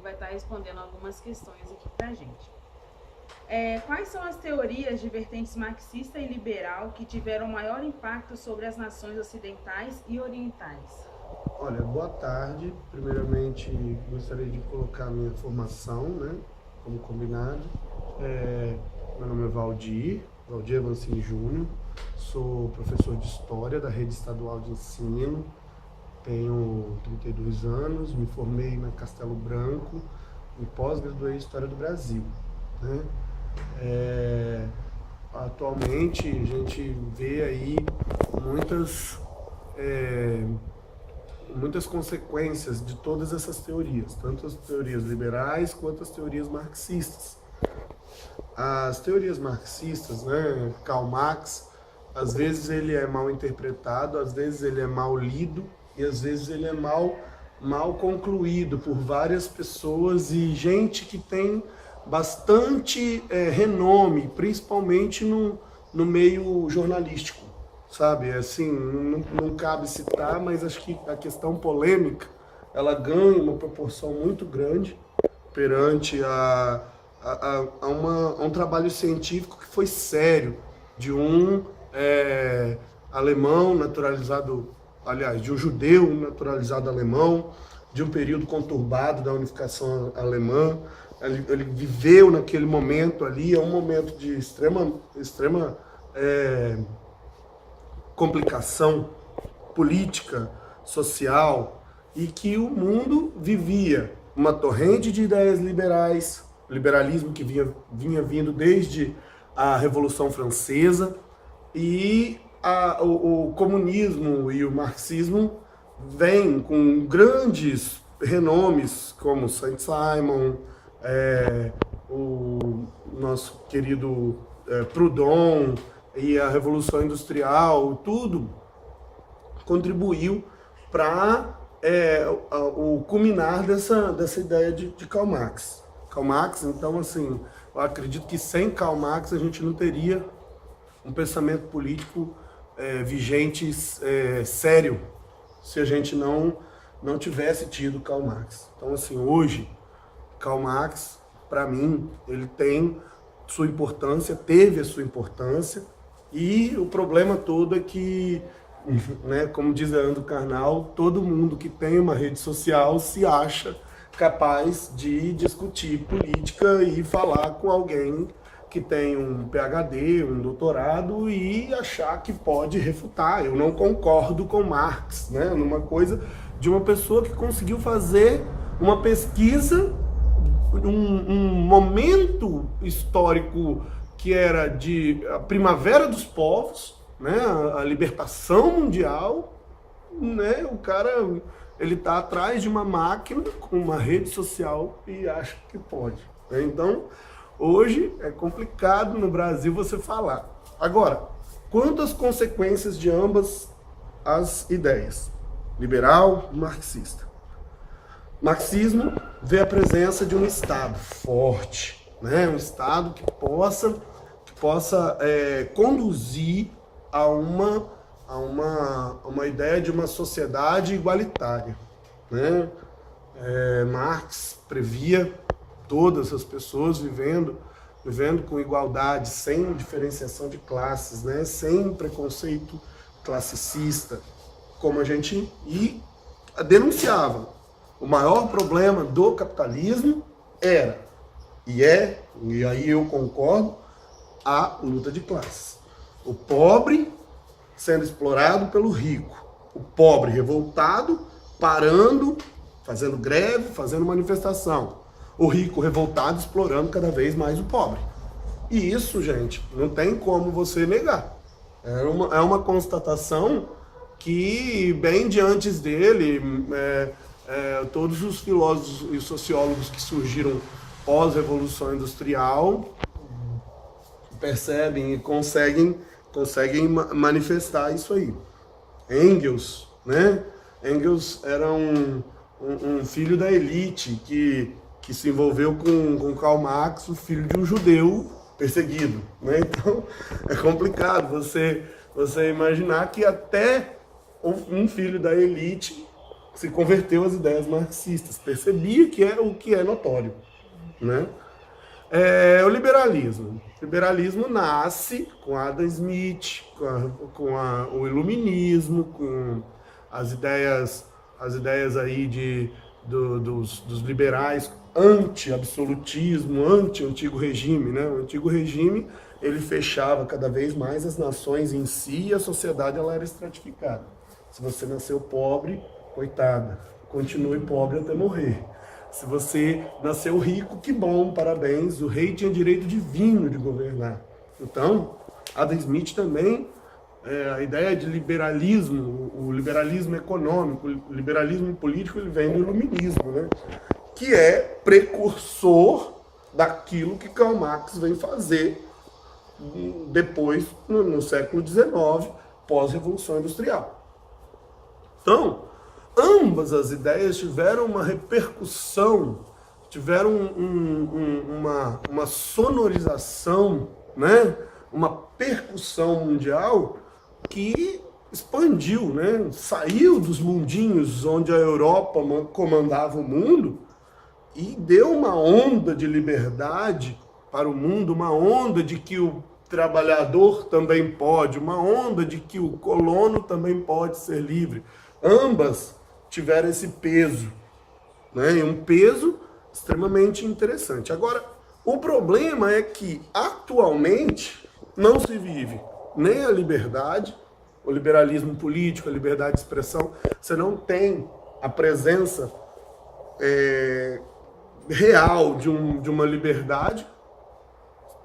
vai estar respondendo algumas questões aqui para a gente. Quais são as teorias de vertentes marxista e liberal que tiveram maior impacto sobre as nações ocidentais e orientais? Olha, boa tarde. Primeiramente, gostaria de colocar a minha formação, né, como combinado. Meu nome é Valdir Avancini Júnior, sou professor de História da Rede Estadual de Ensino, tenho 32 anos, me formei na Castelo Branco e pós-graduei em História do Brasil, né? Atualmente a gente vê aí muitas consequências de todas essas teorias, tanto as teorias liberais quanto as teorias marxistas. As teorias marxistas, né, Karl Marx, às vezes ele é mal interpretado, às vezes ele é mal lido e às vezes ele é mal concluído por várias pessoas e gente que tem bastante renome, principalmente no meio jornalístico, sabe? Assim, não cabe citar, mas acho que a questão polêmica, ela ganha uma proporção muito grande perante a um trabalho científico que foi sério, de um alemão naturalizado, aliás, de um judeu naturalizado alemão, de um período conturbado da unificação alemã. Ele viveu naquele momento ali, é um momento de extrema complicação política, social, e que o mundo vivia uma torrente de ideias liberais, liberalismo que vinha vindo desde a Revolução Francesa, e o comunismo e o marxismo vêm com grandes renomes como Saint-Simon, o nosso querido Proudhon e a Revolução Industrial, tudo contribuiu para o culminar dessa ideia de Karl Marx. Karl Marx, então, assim, eu acredito que sem Karl Marx a gente não teria um pensamento político vigente, sério, se a gente não tivesse tido Karl Marx. Então, assim, hoje, Karl Marx, para mim, ele tem sua importância, teve a sua importância, e o problema todo é que, né, como diz Leandro Carnal, todo mundo que tem uma rede social se acha capaz de discutir política e falar com alguém que tem um PhD, um doutorado, e achar que pode refutar. Eu não concordo com Marx, né? Numa coisa de uma pessoa que conseguiu fazer uma pesquisa, um momento histórico que era de a primavera dos povos, né? A libertação mundial, né? O cara, ele está atrás de uma máquina com uma rede social e acha que pode, né? Então, hoje é complicado no Brasil você falar. Agora, quanto às consequências de ambas as ideias, liberal e marxista? Marxismo vê a presença de um Estado forte, né? Um Estado que possa conduzir a uma ideia de uma sociedade igualitária, né? Marx previa todas as pessoas vivendo com igualdade, sem diferenciação de classes, né? Sem preconceito classicista, como a gente denunciava. O maior problema do capitalismo era, e aí eu concordo, a luta de classes. O pobre sendo explorado pelo rico. O pobre revoltado, parando, fazendo greve, fazendo manifestação. O rico revoltado, explorando cada vez mais o pobre. E isso, gente, não tem como você negar. É uma constatação que, bem de antes dele, todos os filósofos e sociólogos que surgiram pós-revolução industrial percebem e conseguem manifestar isso aí. Engels, né? Engels era um filho da elite que se envolveu com Karl Marx, o filho de um judeu perseguido, né? Então é complicado você imaginar que até um filho da elite se converteu às ideias marxistas, percebia que é o que é notório, né? O liberalismo. O liberalismo nasce com Adam Smith, o iluminismo, com as ideias aí dos liberais anti-absolutismo, anti-antigo regime, né? O antigo regime, ele fechava cada vez mais as nações em si e a sociedade ela era estratificada. Se você nasceu pobre, coitada, continue pobre até morrer. Se você nasceu rico, que bom, parabéns, o rei tinha direito divino de governar. Então, Adam Smith também, a ideia de liberalismo, o liberalismo econômico, o liberalismo político, ele vem do iluminismo, né? Que é precursor daquilo que Karl Marx vem fazer depois, no século XIX, pós-Revolução Industrial. Então, ambas as ideias tiveram uma repercussão, tiveram uma sonorização, né? Uma percussão mundial que expandiu, né? Saiu dos mundinhos onde a Europa comandava o mundo e deu uma onda de liberdade para o mundo, uma onda de que o trabalhador também pode, uma onda de que o colono também pode ser livre. Ambas tiveram esse peso, né? E um peso extremamente interessante. Agora, o problema é que atualmente não se vive nem a liberdade, o liberalismo político, a liberdade de expressão. Você não tem a presença real de uma liberdade.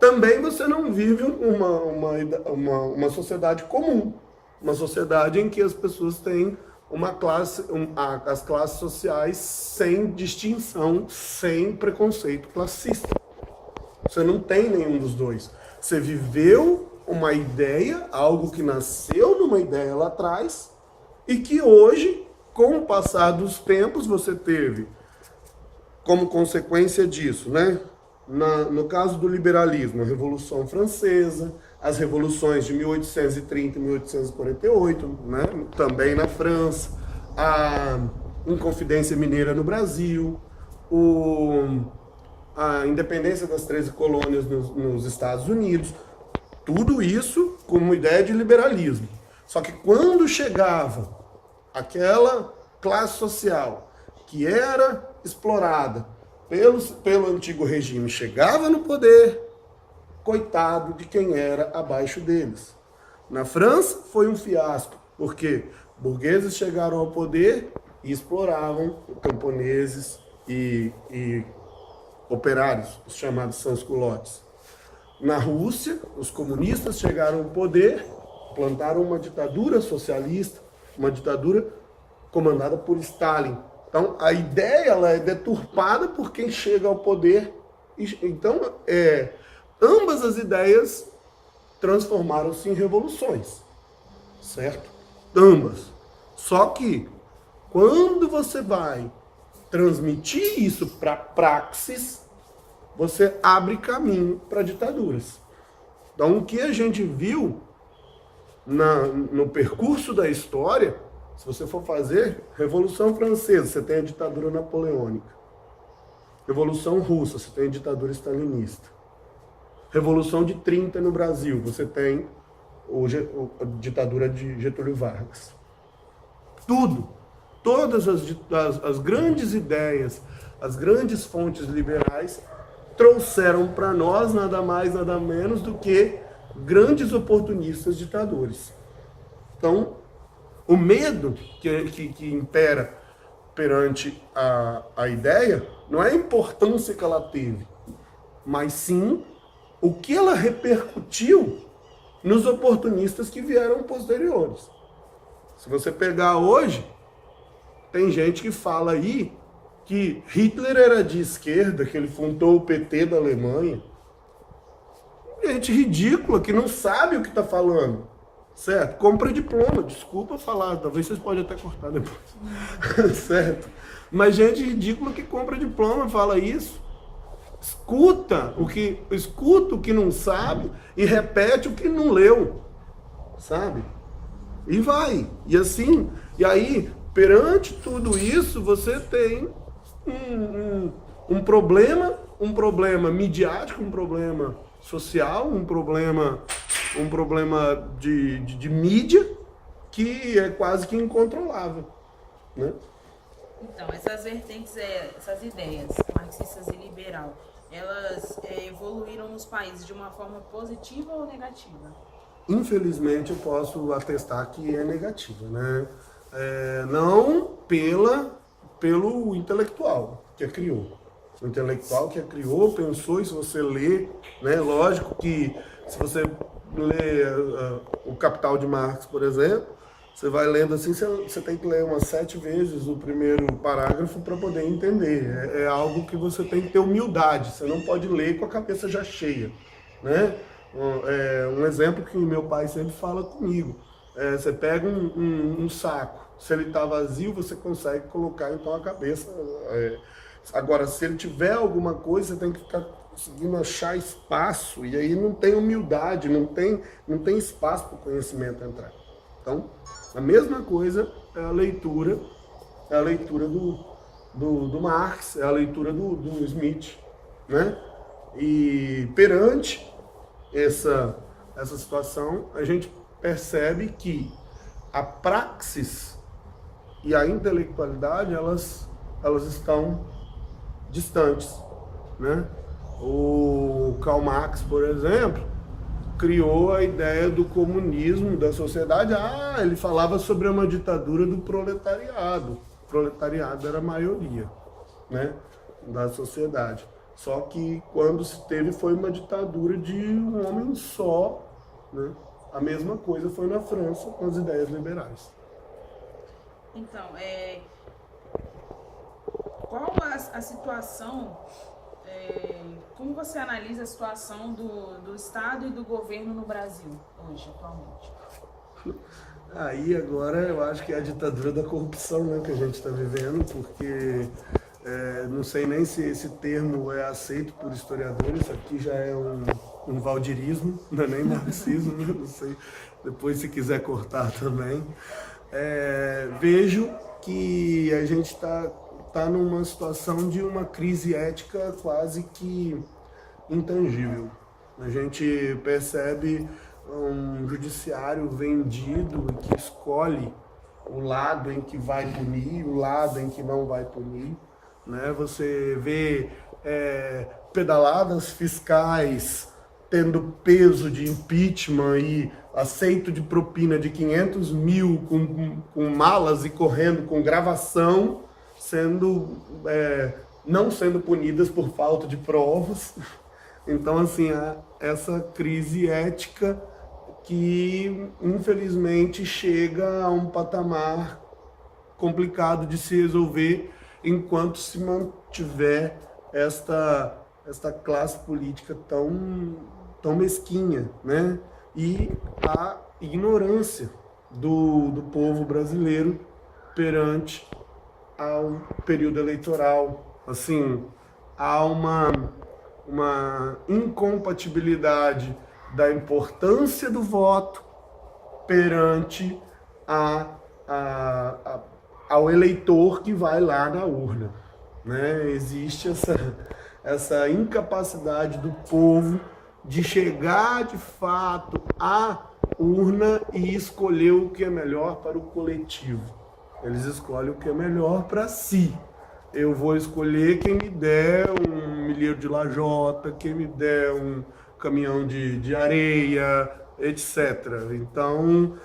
Também você não vive uma sociedade comum, uma sociedade em que as pessoas têm as classes sociais sem distinção, sem preconceito classista. Você não tem nenhum dos dois. Você viveu uma ideia, algo que nasceu numa ideia lá atrás, e que hoje, com o passar dos tempos, você teve como consequência disso, né? No caso do liberalismo, a Revolução Francesa, as revoluções de 1830 e 1848, né? Também na França, a Inconfidência Mineira no Brasil, a independência das 13 colônias nos Estados Unidos, tudo isso como ideia de liberalismo. Só que quando chegava aquela classe social que era explorada pelo antigo regime, chegava no poder, coitado de quem era abaixo deles. Na França foi um fiasco, porque burgueses chegaram ao poder e exploravam camponeses e operários, os chamados sans-culottes. Na Rússia, os comunistas chegaram ao poder, plantaram uma ditadura socialista, uma ditadura comandada por Stalin. Então, a ideia ela é deturpada por quem chega ao poder. Então, ambas as ideias transformaram-se em revoluções, certo? Ambas. Só que, quando você vai transmitir isso para praxis, você abre caminho para ditaduras. Então, o que a gente viu no percurso da história, se você for fazer Revolução Francesa, você tem a ditadura napoleônica. Revolução Russa, você tem a ditadura stalinista. Revolução de 30 no Brasil, você tem a ditadura de Getúlio Vargas. Todas as grandes ideias, as grandes fontes liberais trouxeram para nós nada mais, nada menos do que grandes oportunistas ditadores. Então, o medo que impera perante a ideia não é a importância que ela teve, mas sim o que ela repercutiu nos oportunistas que vieram posteriores. Se você pegar hoje, tem gente que fala aí que Hitler era de esquerda, que ele fundou o PT da Alemanha. Gente ridícula, que não sabe o que está falando. Certo? Compra diploma, desculpa falar, talvez vocês podem até cortar depois. Certo? Mas gente ridícula que compra diploma fala isso. Escuta o que não sabe e repete o que não leu. Sabe? E vai. E assim, e aí perante tudo isso, você tem um problema midiático, um problema social, um problema de mídia que é quase que incontrolável, né? Então, essas vertentes, essas ideias marxistas e liberal, elas evoluíram nos países de uma forma positiva ou negativa? Infelizmente, eu posso atestar que é negativa, né? Não pelo intelectual que a criou. O intelectual que a criou pensou, e se você lê, né? Lógico que se você lê o Capital de Marx, por exemplo, você vai lendo assim, você tem que ler umas 7 vezes o primeiro parágrafo para poder entender. É algo que você tem que ter humildade, você não pode ler com a cabeça já cheia, né? Um exemplo que meu pai sempre fala comigo, você pega um saco, se ele está vazio, você consegue colocar então a cabeça. Agora, se ele tiver alguma coisa, você tem que ficar conseguindo achar espaço, e aí não tem humildade, não tem espaço para o conhecimento entrar. Então, a mesma coisa é a leitura do Marx, é a leitura do Smith, né? E perante essa situação, a gente percebe que a praxis e a intelectualidade, elas estão distantes, né? O Karl Marx, por exemplo, criou a ideia do comunismo, da sociedade. Ele falava sobre uma ditadura do proletariado. O proletariado era a maioria, né, da sociedade. Só que quando se teve foi uma ditadura de um homem só, né? A mesma coisa foi na França com as ideias liberais. Então, qual a situação, como você analisa a situação do Estado e do governo no Brasil hoje, atualmente? Aí agora eu acho que é a ditadura da corrupção, né, que a gente está vivendo, porque não sei nem se esse termo é aceito por historiadores, isso aqui já é um valdirismo, não é nem marxismo, não sei, depois se quiser cortar também. Vejo que a gente está numa situação de uma crise ética quase que intangível. A gente percebe um judiciário vendido que escolhe o lado em que vai punir, o lado em que não vai punir, né? Você vê pedaladas fiscais tendo peso de impeachment e aceito de propina de 500 mil com malas e correndo com gravação, não sendo punidas por falta de provas. Então, assim, essa crise ética que, infelizmente, chega a um patamar complicado de se resolver enquanto se mantiver esta classe política tão mesquinha, né? E a ignorância do povo brasileiro perante ao período eleitoral. Assim, há uma incompatibilidade da importância do voto perante ao eleitor que vai lá na urna, né? Existe essa incapacidade do povo de chegar de fato à urna e escolher o que é melhor para o coletivo. Eles escolhem o que é melhor para si. Eu vou escolher quem me der um milheiro de lajota, quem me der um caminhão de areia, etc. Então,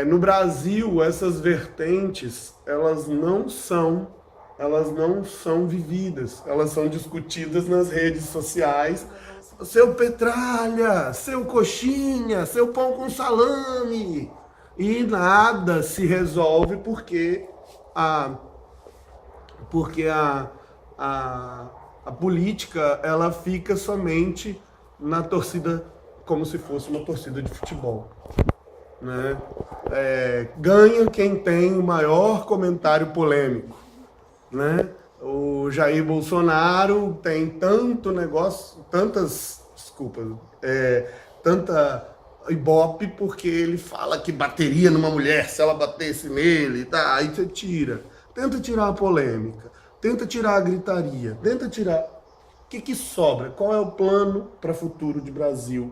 no Brasil, essas vertentes, elas não são vividas, elas são discutidas nas redes sociais. Seu petralha, seu coxinha, seu pão com salame. E nada se resolve porque a política, ela fica somente na torcida, como se fosse uma torcida de futebol, né? Ganha quem tem o maior comentário polêmico, né? O Jair Bolsonaro tem tanto negócio, tanta Ibope porque ele fala que bateria numa mulher se ela batesse nele, tá? Aí você tira. Tenta tirar a polêmica, tenta tirar a gritaria, tenta tirar... O que sobra? Qual é o plano para o futuro de Brasil?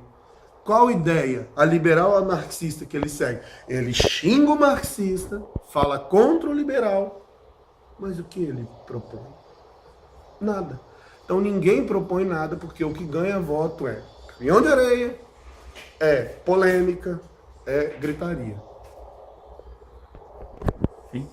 Qual ideia? A liberal ou a marxista que ele segue? Ele xinga o marxista, fala contra o liberal, mas o que ele propõe? Nada. Então ninguém propõe nada, porque o que ganha voto é caminhão de areia, é polêmica, é gritaria. Sim.